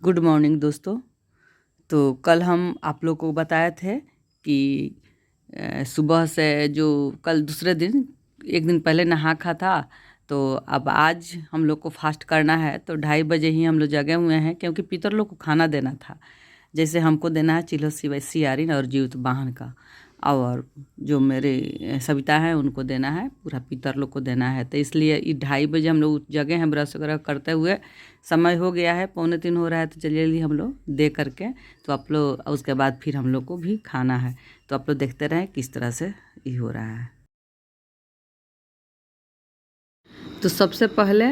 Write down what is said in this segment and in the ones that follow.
Good morning दोस्तों। तो कल हम आप लोग को बताए थे कि सुबह से जो कल दूसरे दिन एक दिन पहले नहा खा था, तो अब आज हम लोग को फास्ट करना है। तो 2:30 बजे ही हम लोग जगे हुए हैं, क्योंकि पितर लोग को खाना देना था। जैसे हमको देना है चिल्हो सियारिन और जीवित वाहन का, और जो मेरे सविता हैं उनको देना है, पूरा पितर लोग को देना है। तो इसलिए 2:30 बजे हम लोग जगे हैं, ब्रश वगैरह करते हुए। समय हो गया है, 2:45 हो रहा है, तो चलिए जल्दी हम लोग दे करके तो आप लोग उसके बाद फिर हम लोग को भी खाना है। तो आप लोग देखते रहें किस तरह से ये हो रहा है। तो सबसे पहले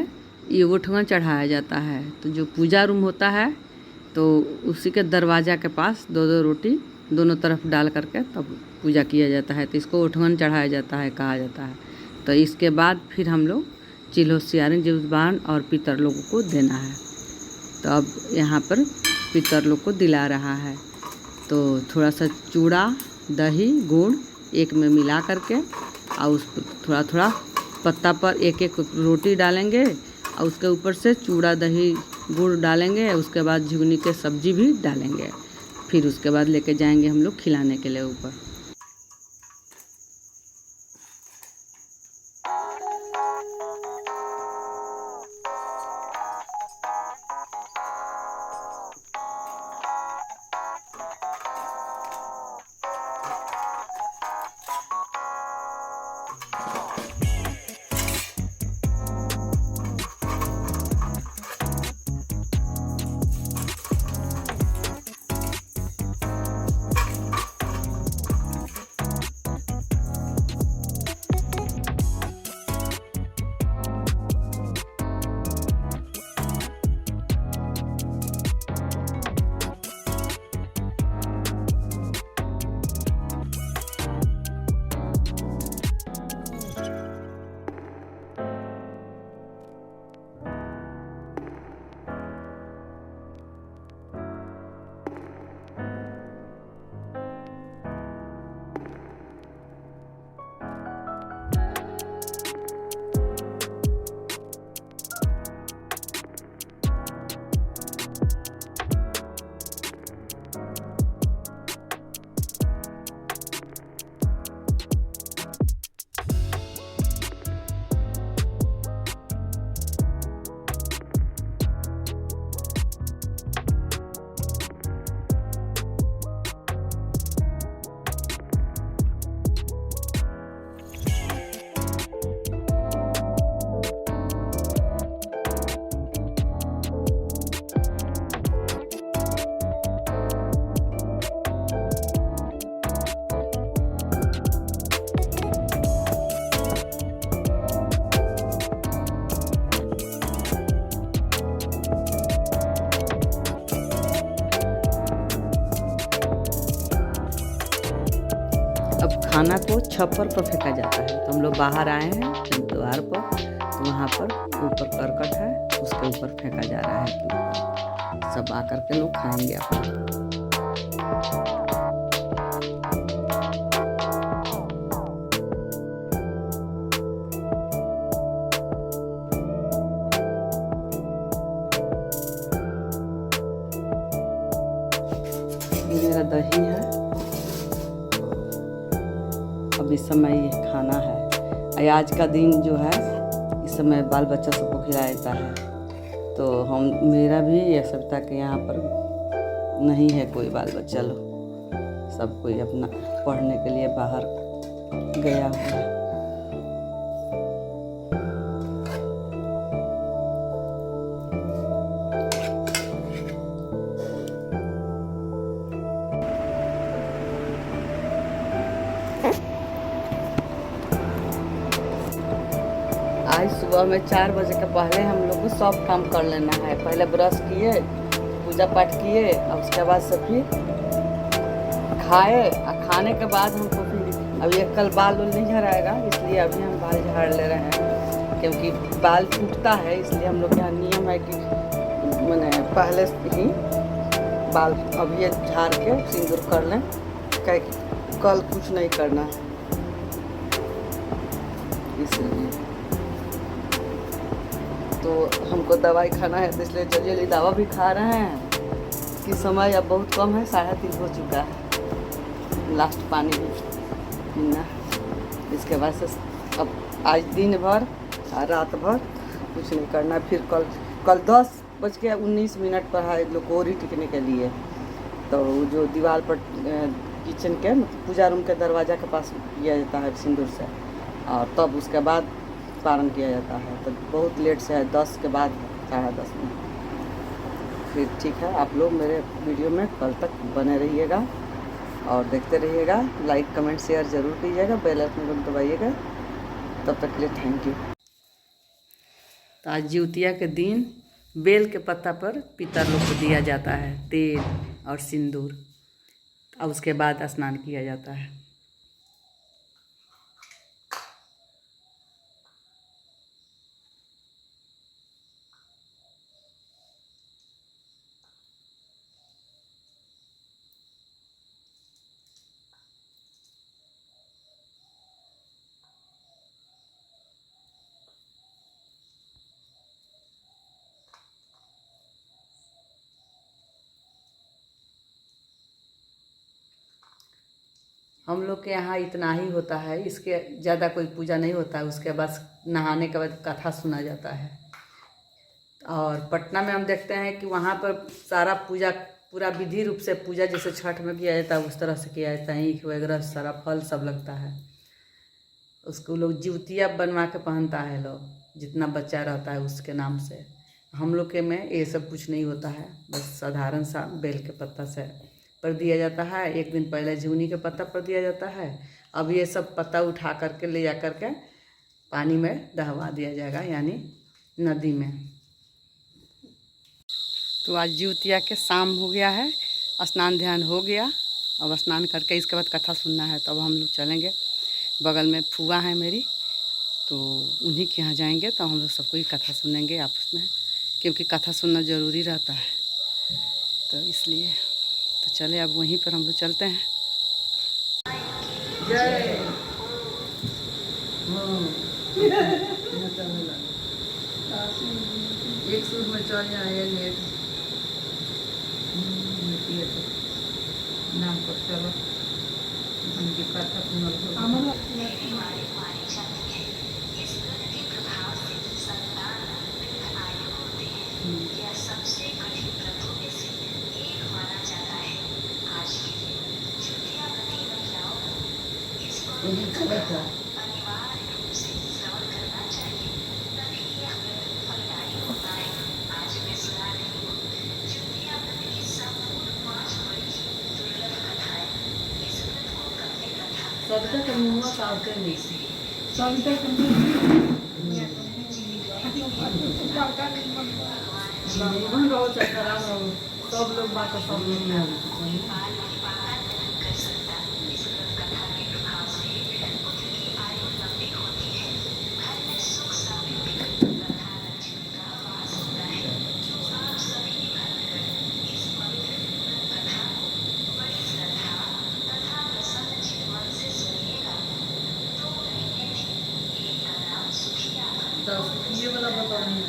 ये उठवा चढ़ाया जाता है। तो जो पूजा रूम होता है, तो उसी के दरवाज़ा के पास दो दो रोटी दोनों तरफ डाल करके तब पूजा किया जाता है। तो इसको उठवन चढ़ाया जाता है, कहा जाता है। तो इसके बाद फिर हम लोग चिल्हो सियारिन जीववान और पितर लोगों को देना है। तो अब यहाँ पर पितर लोग को दिला रहा है। तो थोड़ा सा चूड़ा, दही, गुड़ एक में मिला करके और उस थोड़ा थोड़ा पत्ता पर एक एक रोटी डालेंगे और उसके ऊपर से चूड़ा, दही, गुड़ डालेंगे। उसके बाद झुगनी के सब्जी भी डालेंगे। फिर उसके बाद लेके जाएंगे हम लोग खिलाने के लिए ऊपर। अब खाना को छप्पर पर फेंका जाता है। तो हम लोग बाहर आए हैं द्वार पर, तो वहाँ पर ऊपर करकट है, उसके ऊपर फेंका जा रहा है कि सब आकर के लोग खाएंगे अपना। ये मेरा दही है। अब इस समय ये खाना है। आज का दिन जो है, इस समय बाल बच्चा सबको खिलाया जाता है। तो मेरा भी या सविता के यहाँ पर नहीं है कोई बाल बच्चा लोग, सब कोई अपना पढ़ने के लिए बाहर गया हुआ है। आज सुबह में 4 बजे के पहले हम लोग को सब काम कर लेना है। पहले ब्रश किए, पूजा पाठ किए, और उसके बाद से फिर खाए। और खाने के बाद हमको फिर अभी कल बाल नहीं झड़ाएगा, इसलिए अभी हम बाल झाड़ ले रहे हैं, क्योंकि बाल टूटता है। इसलिए हम लोग यहाँ नियम है कि मैंने पहले ही बाल अभी झाड़ के सिंदूर कर लें, कल कुछ नहीं करना है इसलिए। तो हमको दवाई खाना है, तो इसलिए जल्दी जल्दी दवा भी खा रहे हैं इसकी समय अब बहुत कम है, 3:30 हो चुका है। लास्ट पानी भी पीना। इसके बाद से अब आज दिन भर और रात भर कुछ नहीं करना। फिर कल 10:19 पर है लोकोरी टिकने के लिए। तो जो दीवार पर किचन के मतलब पूजा रूम के दरवाज़ा के पास किया जाता है सिंदूर से, और तब उसके बाद पारण किया जाता है। तो बहुत लेट से है, 10 के बाद है, 10:30 में। फिर ठीक है, आप लोग मेरे वीडियो में कल तक बने रहिएगा और देखते रहिएगा। लाइक कमेंट शेयर ज़रूर कीजिएगा, बेल आइकन को दबाइएगा। तब तक के लिए थैंक यू। तो आज जिउतिया के दिन बेल के पत्ता पर पितर लोग को दिया जाता है तेल और सिंदूर, और उसके बाद स्नान किया जाता है। हम लोग के यहाँ इतना ही होता है, इसके ज़्यादा कोई पूजा नहीं होता है। उसके बाद नहाने के बाद कथा सुना जाता है। और पटना में हम देखते हैं कि वहाँ पर सारा पूजा पूरा विधि रूप से पूजा जैसे छठ में किया जाता है उस तरह से किया जाता है। ईख वगैरह सारा फल सब लगता है। उसको लोग जिउतिया बनवा के पहनता है लोग, जितना बच्चा रहता है उसके नाम से। हम लोग के में ये सब कुछ नहीं होता है, बस साधारण सा बेल के पत्ता से पर दिया जाता है। एक दिन पहले झुनी के पत्ता पर दिया जाता है। अब ये सब पत्ता उठा करके ले जा करके पानी में दहवा दिया जाएगा, यानी नदी में। तो आज जिउतिया के शाम हो गया है, स्नान ध्यान हो गया। अब स्नान करके इसके बाद कथा सुनना है। तब हम लोग चलेंगे, बगल में फूआ है मेरी, तो उन्हीं के यहाँ जाएंगे। तो हम लोग सबको ही कथा सुनेंगे आपस में, क्योंकि कथा सुनना ज़रूरी रहता है। तो इसलिए तो चले अब वहीं पर हम लोग चलते हैं। जय एक सूट में चल जाए लेट नाम पर चलो उनकी कथा सुनो। सबसे कठिन व्रतों में से एक माना जाता है। आज के दिन छुट्टियां महिलाओं को इस अनिवार्य रूप से श्रवण करना चाहिए, तभी यह व्रत फलदायी होता है। आज मैं सुना रही हूँ छुट्टियां व्रत की संपूर्ण 5 बड़ी दुर्लभ कथाएं। इस व्रत को करने कथा सबका समूह सावते नहीं जीवन रहो चाहे खराब रहो, सब लोग बात सब लोग में ये वाला बता नहीं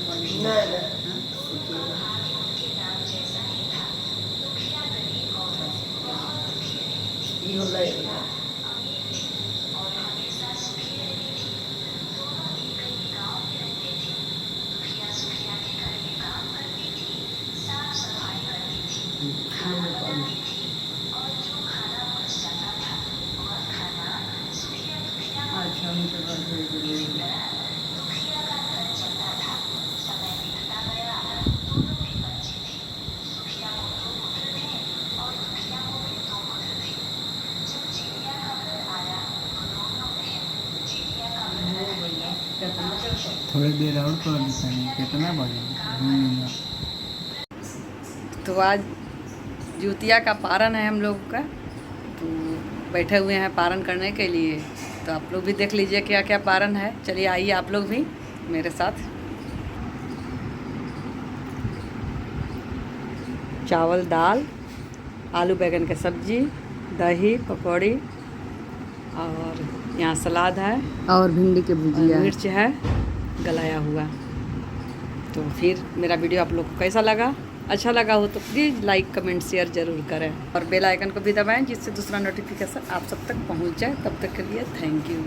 थोड़ी देर और कर लेते हैं, कितना बजे? 2 मिनट। तो आज जिउतिया का पारण है हम लोग का, तो बैठे हुए हैं पारण करने के लिए। तो आप लोग भी देख लीजिए क्या क्या पारण है। चलिए आइए आप लोग भी मेरे साथ। चावल दाल, आलू बैंगन की सब्जी, दही पकौड़ी, और यहाँ सलाद है और भिंडी की भुजिया, मिर्च है गलाया हुआ। तो फिर मेरा वीडियो आप लोग को कैसा लगा अच्छा लगा हो तो प्लीज़ लाइक कमेंट शेयर ज़रूर करें और बेल आइकन को भी दबाएं जिससे दूसरा नोटिफिकेशन आप सब तक पहुंच जाए। तब तक के लिए थैंक यू।